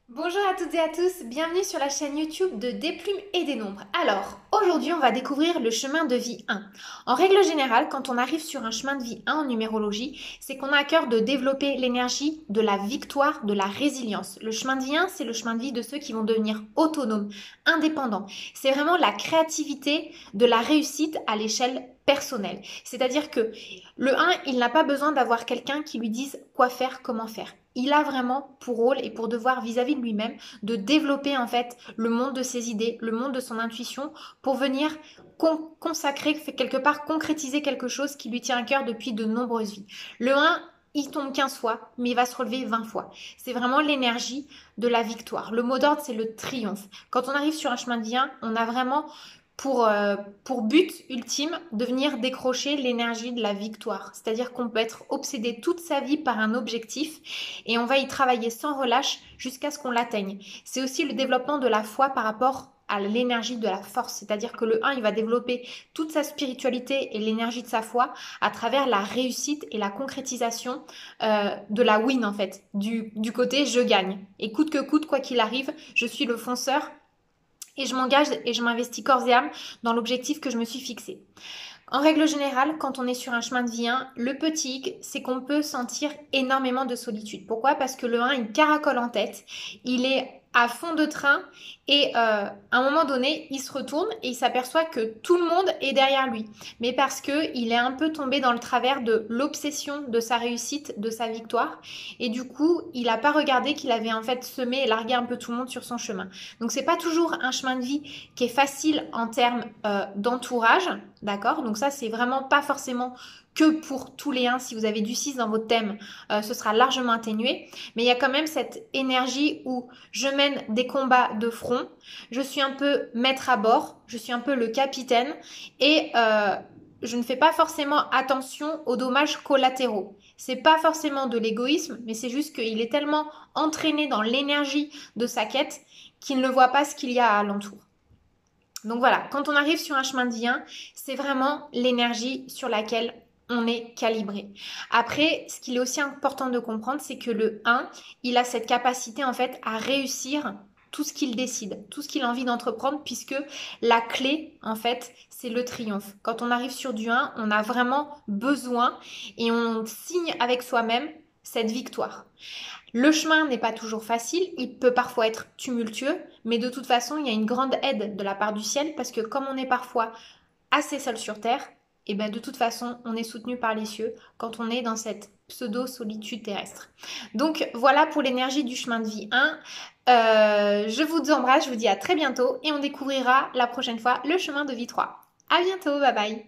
Bonjour à toutes et à tous, bienvenue sur la chaîne YouTube de Des plumes et des nombres. Alors, aujourd'hui on va découvrir le chemin de vie 1. En règle générale, quand on arrive sur un chemin de vie 1 en numérologie, c'est qu'on a à cœur de développer l'énergie de la victoire, de la résilience. Le chemin de vie 1, c'est le chemin de vie de ceux qui vont devenir autonomes, indépendants. C'est vraiment la créativité de la réussite à l'échelle personnelle. C'est-à-dire que le 1, il n'a pas besoin d'avoir quelqu'un qui lui dise quoi faire, comment faire. Il a vraiment pour rôle et pour devoir vis-à-vis de lui-même de développer en fait le monde de ses idées, le monde de son intuition pour venir consacrer, quelque part concrétiser quelque chose qui lui tient à cœur depuis de nombreuses vies. Le 1, il tombe 15 fois, mais il va se relever 20 fois. C'est vraiment l'énergie de la victoire. Le mot d'ordre, c'est le triomphe. Quand on arrive sur un chemin de vie 1, on a vraiment pour but ultime de venir décrocher l'énergie de la victoire. C'est-à-dire qu'on peut être obsédé toute sa vie par un objectif et on va y travailler sans relâche jusqu'à ce qu'on l'atteigne. C'est aussi le développement de la foi par rapport à l'énergie de la force. C'est-à-dire que le 1, il va développer toute sa spiritualité et l'énergie de sa foi à travers la réussite et la concrétisation de la win en fait, du côté je gagne. Et coûte que coûte, quoi qu'il arrive, je suis le fonceur et je m'engage et je m'investis corps et âme dans l'objectif que je me suis fixé. En règle générale, quand on est sur un chemin de vie 1, le petit hic, c'est qu'on peut sentir énormément de solitude. Pourquoi? Parce que le 1, il caracole en tête, il est à fond de train et à un moment donné, il se retourne et il s'aperçoit que tout le monde est derrière lui. Mais parce que il est un peu tombé dans le travers de l'obsession de sa réussite, de sa victoire. Et du coup, il n'a pas regardé qu'il avait en fait semé et largué un peu tout le monde sur son chemin. Donc c'est pas toujours un chemin de vie qui est facile en termes d'entourage, d'accord? Donc ça, c'est vraiment pas forcément que pour tous les 1. Si vous avez du 6 dans votre thème, ce sera largement atténué. Mais il y a quand même cette énergie où je mène des combats de front, je suis un peu maître à bord, je suis un peu le capitaine et je ne fais pas forcément attention aux dommages collatéraux. C'est pas forcément de l'égoïsme, mais c'est juste qu'il est tellement entraîné dans l'énergie de sa quête qu'il ne voit pas ce qu'il y a alentour. Donc voilà, quand on arrive sur un chemin de vie 1, c'est vraiment l'énergie sur laquelle on est calibré. Après, ce qu'il est aussi important de comprendre, c'est que le 1, il a cette capacité en fait à réussir tout ce qu'il décide, tout ce qu'il a envie d'entreprendre, puisque la clé, en fait, c'est le triomphe. Quand on arrive sur du 1, on a vraiment besoin et on signe avec soi-même cette victoire. Le chemin n'est pas toujours facile, il peut parfois être tumultueux, mais de toute façon, il y a une grande aide de la part du ciel parce que comme on est parfois assez seul sur Terre, et ben de toute façon, on est soutenu par les cieux quand on est dans cette pseudo-solitude terrestre. Donc voilà pour l'énergie du chemin de vie 1. Je vous embrasse, je vous dis à très bientôt et on découvrira la prochaine fois le chemin de vie 3. À bientôt, bye bye.